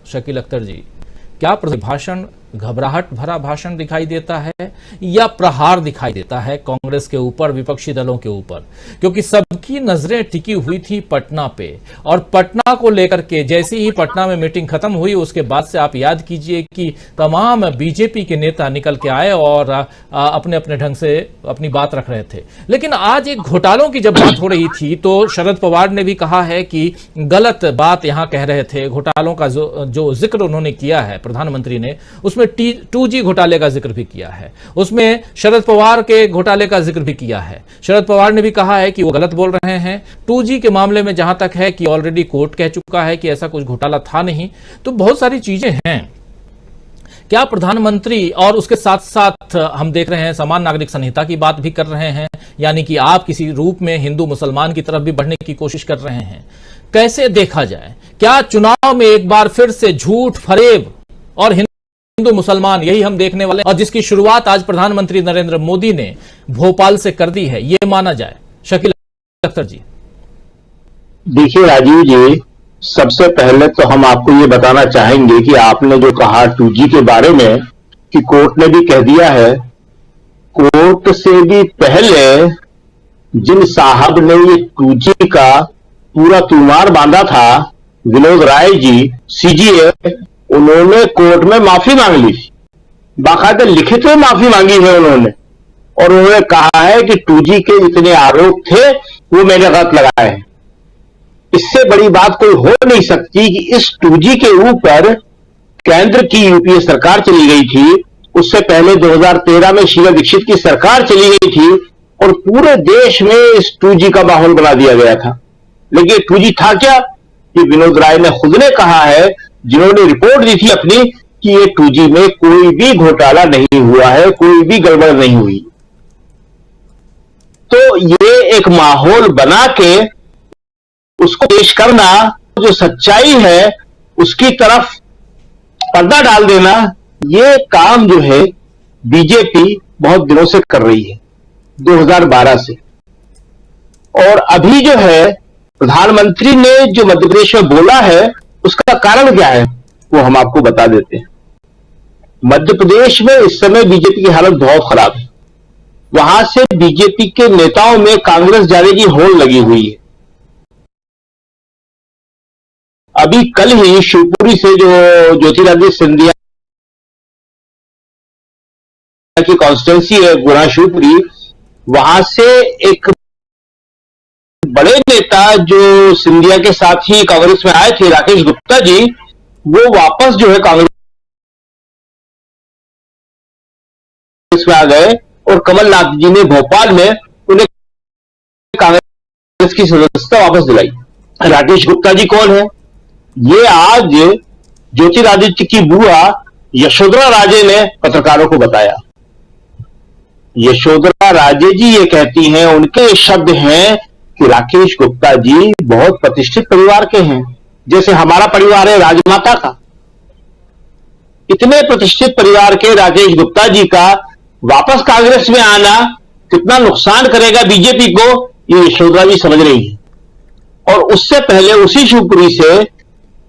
शकील अख्तर जी, क्या भाषण घबराहट भरा भाषण दिखाई देता है या प्रहार दिखाई देता है कांग्रेस के ऊपर, विपक्षी दलों के ऊपर? क्योंकि सबकी नजरें टिकी हुई थी पटना पे, और पटना को लेकर के जैसे ही पटना में मीटिंग खत्म हुई उसके बाद से आप याद कीजिए कि तमाम बीजेपी के नेता निकल के आए और अपने अपने ढंग से अपनी बात रख रहे थे। लेकिन आज एक घोटालों की जब बात हो रही थी तो शरद पवार ने भी कहा है कि गलत बात यहां कह रहे थे। घोटालों का जो जिक्र उन्होंने किया है प्रधानमंत्री ने, उसमें 2G घोटाले का जिक्र भी किया है, उसमें शरद पवार के घोटाले का जिक्र भी किया है। शरद पवार ने भी कहा है कि वो गलत बोल रहे हैं। 2G के मामले में जहां तक है कि ऑलरेडी कोर्ट कह चुका है कि ऐसा कुछ घोटाला था नहीं। तो बहुत सारी चीजें हैं। क्या प्रधानमंत्री, और उसके साथ साथ हम देख रहे हैं समान नागरिक संहिता की बात भी कर रहे हैं, यानी कि आप किसी रूप में हिंदू मुसलमान की तरफ भी बढ़ने की कोशिश कर रहे हैं। कैसे देखा जाए? क्या चुनाव में एक बार फिर से झूठ, फरेब और हिंदू मुसलमान, यही हम देखने वाले, और जिसकी शुरुआत आज प्रधानमंत्री नरेंद्र मोदी ने भोपाल से कर दी है, ये माना जाए? शकील अख्तर जी। देखिए राजीव जी, सबसे पहले तो हम आपको ये बताना चाहेंगे कि आपने जो कहा 2G के बारे में कि कोर्ट ने भी कह दिया है, कोर्ट से भी पहले जिन साहब ने ये 2G का पूरा तुमार बांधा था, विनोद राय जी CGA, उन्होंने कोर्ट में माफी मांग ली, बाकायदा लिखित में माफी मांगी है उन्होंने, और उन्होंने कहा है कि 2G के जितने आरोप थे वो मैंने गलत लगाए हैं। इससे बड़ी बात कोई हो नहीं सकती कि इस 2G के ऊपर केंद्र की UPA सरकार चली गई थी, उससे पहले 2013 में शीला दीक्षित की सरकार चली गई थी, और पूरे देश में इस 2G का माहौल बना दिया गया था। लेकिन 2G था क्या? कि विनोद राय ने खुद ने कहा है, जिन्होंने रिपोर्ट दी थी अपनी, कि ये 2G में कोई भी घोटाला नहीं हुआ है, कोई भी गड़बड़ नहीं हुई। तो ये एक माहौल बना के उसको पेश करना, जो सच्चाई है उसकी तरफ पर्दा डाल देना, ये काम जो है बीजेपी बहुत दिनों से कर रही है, 2012 से। और अभी जो है प्रधानमंत्री ने जो मध्य प्रदेश में बोला है, उसका कारण क्या है वो हम आपको बता देते हैं। मध्य प्रदेश में इस समय बीजेपी की हालत बहुत खराब है। वहां से बीजेपी के नेताओं में कांग्रेस जाने की होड़ लगी हुई है। अभी कल ही शिवपुरी से जो ज्योतिरादित्य सिंधिया की कॉन्स्टिट्यूंसी है, गुना शिवपुरी, वहां से एक बड़े नेता जो सिंधिया के साथ ही कांग्रेस में आए थे, राकेश गुप्ता जी, वो वापस जो है कांग्रेस में आ गए, और कमलनाथ जी ने भोपाल में उन्हें कांग्रेस की सदस्यता वापस दिलाई। राकेश गुप्ता जी कौन है? ये आज ज्योतिरादित्य की बुआ यशोधरा राजे ने पत्रकारों को बताया। यशोधरा राजे जी ये कहती हैं, उनके शब्द हैं कि राकेश गुप्ता जी बहुत प्रतिष्ठित परिवार के हैं, जैसे हमारा परिवार है राजमाता का। इतने प्रतिष्ठित परिवार के राकेश गुप्ता जी का वापस कांग्रेस में आना कितना नुकसान करेगा बीजेपी को, ये यशोधरा जी समझ रही है। और उससे पहले उसी शिवपुरी से,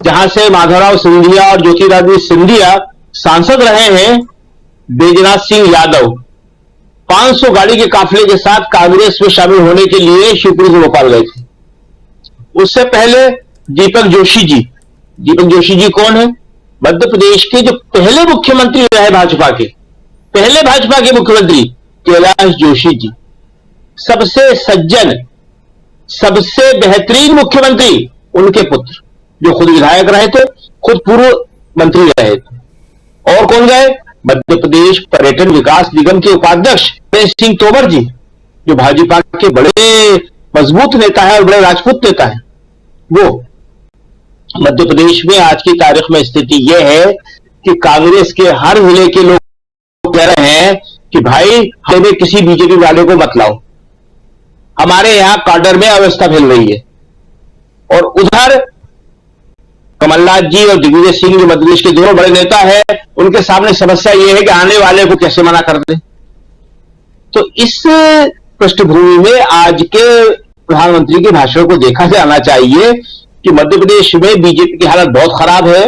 जहां से माधवराव सिंधिया और ज्योतिरादित्य सिंधिया सांसद रहे हैं, बैजनाथ सिंह यादव 500 गाड़ी के काफिले के साथ कांग्रेस में शामिल होने के लिए शिवपुरी से भोपाल गए थे। उससे पहले दीपक जोशी जी। दीपक जोशी जी कौन है? मध्य प्रदेश के जो पहले मुख्यमंत्री रहे भाजपा के, पहले भाजपा के मुख्यमंत्री कैलाश जोशी जी, सबसे सज्जन, सबसे बेहतरीन मुख्यमंत्री, उनके पुत्र, जो खुद विधायक रहे थे, खुद पूर्व मंत्री रहे थे। और कौन गए? मध्य प्रदेश पर्यटन विकास निगम के उपाध्यक्ष नरेश सिंह तोमर जी, जो भाजपा के बड़े मजबूत नेता है और बड़े राजपूत नेता है। वो मध्य प्रदेश में आज की तारीख में स्थिति यह है कि कांग्रेस के हर जिले के लोग कह रहे हैं कि भाई हमें किसी बीजेपी वाले को मत लाओ, हमारे यहां काडर में अव्यवस्था फैल रही है। और उधर कमलनाथ जी और दिग्विजय सिंह जो मध्य प्रदेश के दोनों बड़े नेता हैं, उनके सामने समस्या यह है कि आने वाले को कैसे मना कर दें। तो इस पृष्ठभूमि में आज के प्रधानमंत्री के भाषण को देखा जाना चाहिए कि मध्य प्रदेश में बीजेपी की हालत बहुत खराब है।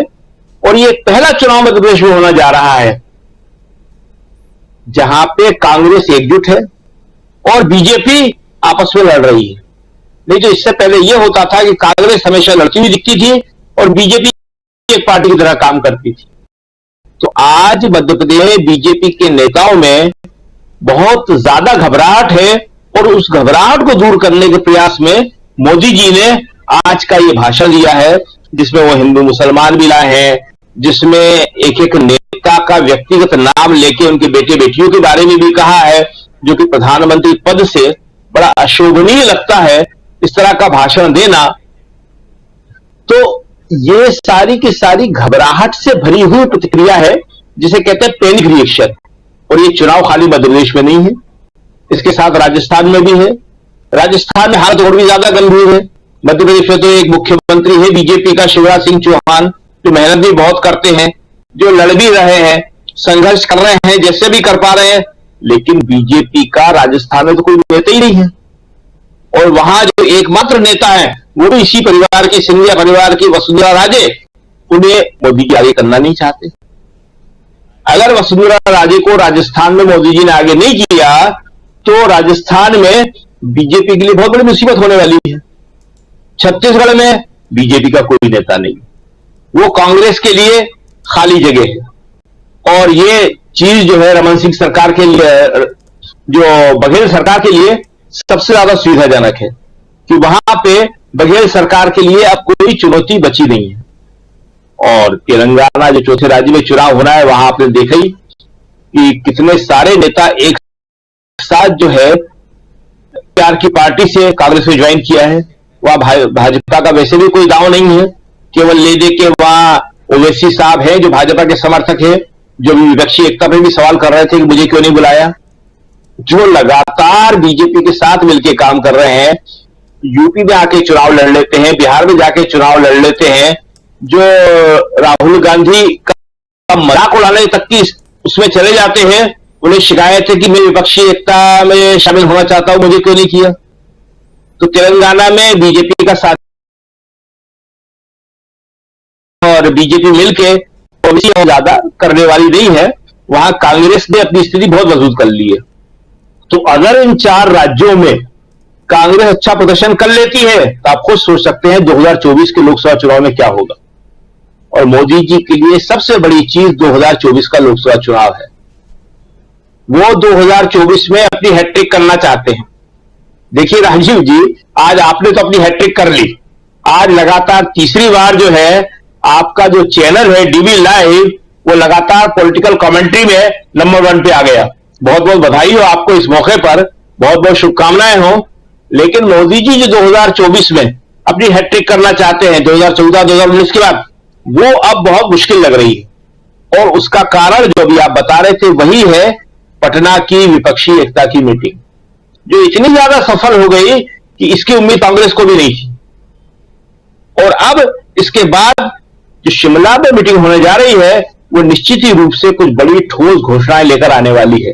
और ये पहला चुनाव मध्य प्रदेश में होना जा रहा है जहां पे कांग्रेस एकजुट है और बीजेपी आपस में लड़ रही है। नहीं तो इससे पहले यह होता था कि कांग्रेस हमेशा लड़ती हुई दिखती थी और बीजेपी एक पार्टी की तरह काम करती थी। तो आज मध्य प्रदेश में बीजेपी के नेताओं में बहुत ज्यादा घबराहट है और उस घबराहट को दूर करने के प्रयास में मोदी जी ने आज का ये भाषण दिया है, जिसमें वो हिंदू मुसलमान भी लाए हैं, जिसमें एक एक नेता का व्यक्तिगत नाम लेके उनके बेटे बेटियों के बारे में भी कहा है, जो कि प्रधानमंत्री पद से बड़ा अशोभनीय लगता है इस तरह का भाषण देना। तो ये सारी की सारी घबराहट से भरी हुई प्रतिक्रिया है, जिसे कहते हैं पैनिक रिएक्शन। और ये चुनाव खाली मध्य प्रदेश में नहीं है, इसके साथ राजस्थान में भी है। राजस्थान में हालत और भी ज्यादा गंभीर है। मध्य प्रदेश में तो एक मुख्यमंत्री है बीजेपी का, शिवराज सिंह चौहान, जो मेहनत भी बहुत करते हैं, जो लड़ भी रहे हैं, संघर्ष कर रहे हैं जैसे भी कर पा रहे हैं, लेकिन बीजेपी का राजस्थान में तो कोई नेता ही नहीं है। और वहां जो एकमात्र नेता है वो भी इसी परिवार के, सिंधिया परिवार की वसुंधरा राजे, उन्हें मोदी जी आगे करना नहीं चाहते। अगर वसुंधरा राजे को राजस्थान में मोदी जी ने आगे नहीं किया तो राजस्थान में बीजेपी के लिए बहुत बड़ी मुसीबत होने वाली है। छत्तीसगढ़ में बीजेपी का कोई नेता नहीं, वो कांग्रेस के लिए खाली जगह है। और ये चीज जो है रमन सिंह सरकार के लिए, जो बघेल सरकार के लिए सबसे ज्यादा सुविधाजनक है कि वहां पे बघेल सरकार के लिए अब कोई चुनौती बची नहीं है। और तेलंगाना जो चौथे राज्य में चुनाव होना है, वहां आपने देखा ही कि कितने सारे नेता एक साथ जो है प्यार की पार्टी से कांग्रेस में ज्वाइन किया है। वहां भाजपा का वैसे भी कोई दांव नहीं है, केवल ले दे के वहां ओवैसी साहब है जो भाजपा के समर्थक है, जो विपक्षी एकता पे भी सवाल कर रहे थे कि मुझे क्यों नहीं बुलाया, जो लगातार बीजेपी के साथ मिलकर काम कर रहे हैं। यूपी में आके चुनाव लड़ लेते हैं, बिहार में जाके चुनाव लड़ लेते हैं, जो राहुल गांधी का मजाक उड़ाने तक की उसमें चले जाते हैं। उन्हें शिकायत है कि मैं विपक्षी एकता में शामिल होना चाहता हूं, मुझे क्यों नहीं किया। तो तेलंगाना में बीजेपी का साथ और बीजेपी मिलके ओवैसी ज्यादा करने वाली नहीं है, वहां कांग्रेस ने अपनी स्थिति बहुत मजबूत कर ली है। तो अगर इन 4 राज्यों में कांग्रेस अच्छा प्रदर्शन कर लेती है तो आप खुद सोच सकते हैं 2024 के लोकसभा चुनाव में क्या होगा। और मोदी जी के लिए सबसे बड़ी चीज 2024 का लोकसभा चुनाव है। वो 2024 में अपनी हैट्रिक करना चाहते हैं। देखिए राजीव जी, आज आपने तो अपनी हैट्रिक कर ली, आज लगातार तीसरी बार जो है आपका जो चैनल है डीवी लाइव, वो लगातार पॉलिटिकल कमेंट्री में नंबर 1 पे आ गया। बहुत बहुत बधाई हो आपको इस मौके पर, बहुत बहुत शुभकामनाएं हो। लेकिन मोदी जी जो 2024 में अपनी हैट्रिक करना चाहते हैं 2014-2019 के बाद, वो अब बहुत मुश्किल लग रही है। और उसका कारण जो अभी आप बता रहे थे वही है पटना की विपक्षी एकता की मीटिंग, जो इतनी ज्यादा सफल हो गई कि इसकी उम्मीद कांग्रेस को भी नहीं थी। और अब इसके बाद जो शिमला में मीटिंग होने जा रही है, वो निश्चित ही रूप से कुछ बड़ी ठोस घोषणाएं लेकर आने वाली है।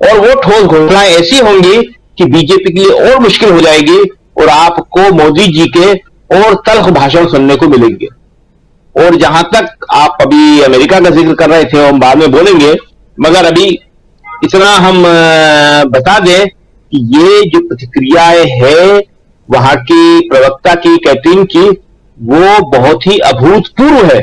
और वो ठोस घोषणाएं ऐसी होंगी कि बीजेपी के लिए और मुश्किल हो जाएगी और आपको मोदी जी के और तल्ख भाषण सुनने को मिलेंगे। और जहां तक आप अभी अमेरिका का जिक्र कर रहे थे, हम बाद में बोलेंगे, मगर अभी इतना हम बता दें कि ये जो प्रतिक्रियाएं है वहां की प्रवक्ता की, कैथरीन की, वो बहुत ही अभूतपूर्व है।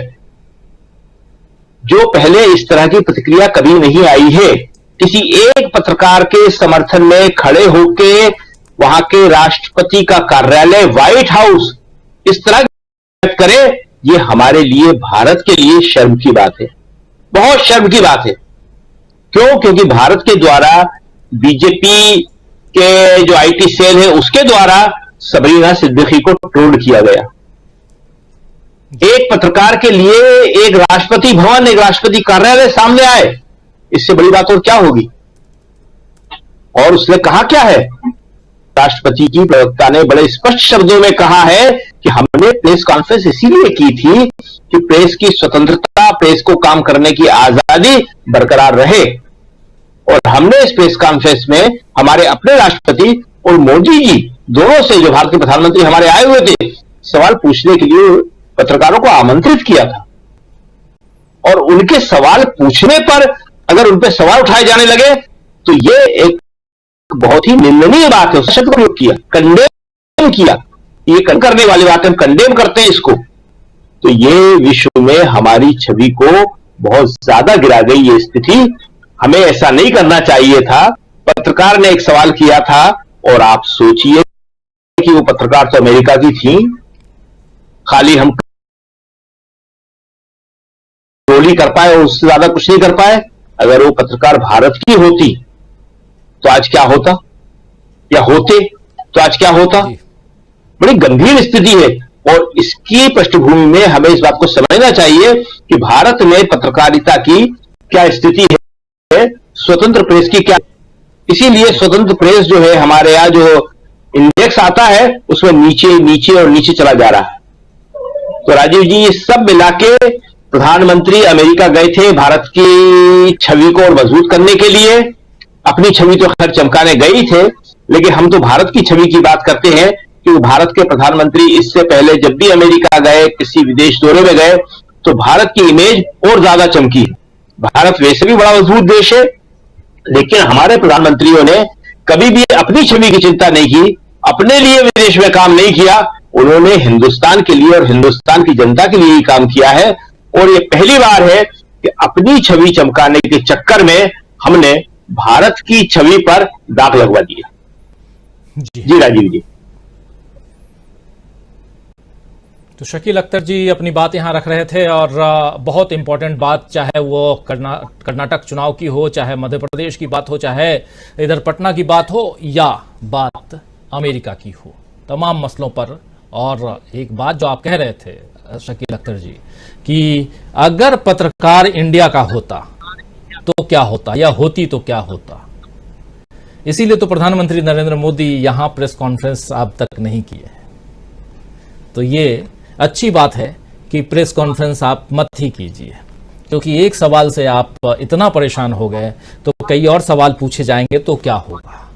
जो पहले इस तरह की प्रतिक्रिया कभी नहीं आई है। किसी एक पत्रकार के समर्थन में खड़े होके वहां के राष्ट्रपति का कार्यालय व्हाइट हाउस इस तरह की करे, ये हमारे लिए, भारत के लिए शर्म की बात है, बहुत शर्म की बात है। क्यों? क्योंकि भारत के द्वारा बीजेपी के जो आईटी सेल है उसके द्वारा सबरीना सिद्दीकी को ट्रोल किया गया। एक पत्रकार के लिए एक राष्ट्रपति भवन, एक राष्ट्रपति कार्यालय सामने आए, इससे बड़ी बात और क्या होगी। और उसने कहा क्या है, राष्ट्रपति की प्रवक्ता ने बड़े स्पष्ट शब्दों में कहा है कि हमने प्रेस कॉन्फ्रेंस इसीलिए की थी कि प्रेस की स्वतंत्रता, प्रेस को काम करने की आजादी बरकरार रहे। और हमने इस प्रेस कॉन्फ्रेंस में हमारे अपने राष्ट्रपति और मोदी जी दोनों से, जो भारत के प्रधानमंत्री हमारे आए हुए थे, सवाल पूछने के लिए पत्रकारों को आमंत्रित किया था। और उनके सवाल पूछने पर अगर उन पर सवाल उठाए जाने लगे तो ये एक बहुत ही निंदनीय बात है। शब्द प्रयोग किया, कंडेम किया, ये करने वाली बात हम कंडेम करते हैं इसको। तो ये विश्व में हमारी छवि को बहुत ज्यादा गिरा गई ये स्थिति। हमें ऐसा नहीं करना चाहिए था। पत्रकार ने एक सवाल किया था और आप सोचिए कि वो पत्रकार तो अमेरिका की थी, खाली हम ट्रोली कर पाए और उससे ज्यादा कुछ नहीं कर पाए। अगर वो पत्रकार भारत की होती तो आज क्या होता, या होते तो आज क्या होता। बड़ी गंभीर स्थिति है और इसकी पृष्ठभूमि में हमें इस बात को समझना चाहिए कि भारत में पत्रकारिता की क्या स्थिति है, स्वतंत्र प्रेस की क्या। इसीलिए स्वतंत्र प्रेस जो है हमारे यहां जो इंडेक्स आता है उसमें नीचे नीचे और नीचे चला जा रहा है। तो राजीव जी, ये सब मिला के प्रधानमंत्री अमेरिका गए थे भारत की छवि को और मजबूत करने के लिए। अपनी छवि तो खैर चमकाने गए ही थे, लेकिन हम तो भारत की छवि की बात करते हैं कि भारत के प्रधानमंत्री इससे पहले जब भी अमेरिका गए, किसी विदेश दौरे में गए, तो भारत की इमेज और ज्यादा चमकी। भारत वैसे भी बड़ा मजबूत देश है, लेकिन हमारे प्रधानमंत्रियों ने कभी भी अपनी छवि की चिंता नहीं की, अपने लिए विदेश में काम नहीं किया। उन्होंने हिंदुस्तान के लिए और हिंदुस्तान की जनता के लिए ही काम किया है। और ये पहली बार है कि अपनी छवि चमकाने के चक्कर में हमने भारत की छवि पर दाग लगवा दिया। जी राजीव जी। तो शकील अख्तर जी अपनी बात यहां रख रहे थे और बहुत इंपॉर्टेंट बात, चाहे वो कर्नाटक चुनाव की हो, चाहे मध्य प्रदेश की बात हो, चाहे इधर पटना की बात हो, या बात अमेरिका की हो, तमाम मसलों पर। और एक बात जो आप कह रहे थे शकील अख्तर जी कि अगर पत्रकार इंडिया का होता तो क्या होता, या होती तो क्या होता। इसीलिए तो प्रधानमंत्री नरेंद्र मोदी यहां प्रेस कॉन्फ्रेंस अब तक नहीं किए। तो ये अच्छी बात है कि प्रेस कॉन्फ्रेंस आप मत ही कीजिए, क्योंकि एक सवाल से आप इतना परेशान हो गए तो कई और सवाल पूछे जाएंगे तो क्या होगा।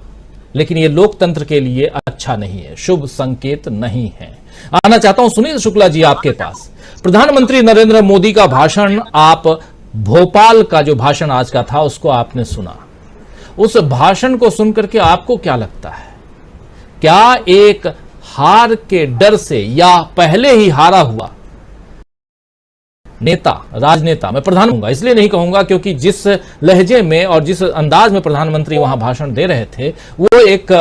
लेकिन ये लोकतंत्र के लिए अच्छा नहीं है, शुभ संकेत नहीं है। आना चाहता हूं सुनील शुक्ला जी आपके पास। प्रधानमंत्री नरेंद्र मोदी का भाषण, आप भोपाल का जो भाषण आज का था उसको आपने सुना। उस भाषण को सुनकर के आपको क्या लगता है? क्या एक हार के डर से, या पहले ही हारा हुआ नेता, राजनेता, मैं प्रधान कहूंगा इसलिए नहीं कहूंगा क्योंकि जिस लहजे में और जिस अंदाज में प्रधानमंत्री वहां भाषण दे रहे थे वो एक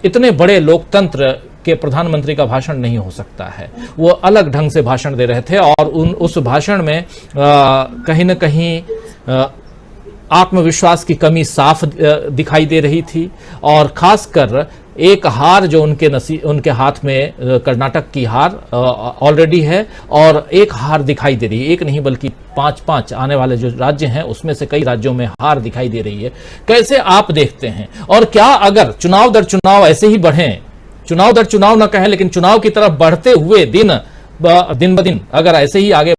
इतने बड़े लोकतंत्र के प्रधानमंत्री का भाषण नहीं हो सकता है। वो अलग ढंग से भाषण दे रहे थे और उस भाषण में कहीं ना कहीं आत्मविश्वास की कमी साफ दिखाई दे रही थी। और खासकर एक हार जो उनके हाथ में, कर्नाटक की हार ऑलरेडी है, और एक हार दिखाई दे रही है, एक नहीं बल्कि 5-5 आने वाले जो राज्य हैं उसमें से कई राज्यों में हार दिखाई दे रही है। कैसे आप देखते हैं? और क्या अगर चुनाव दर चुनाव ऐसे ही बढ़े, चुनाव दर चुनाव न कहें लेकिन चुनाव की तरफ बढ़ते हुए दिन ब दिन अगर ऐसे ही आगे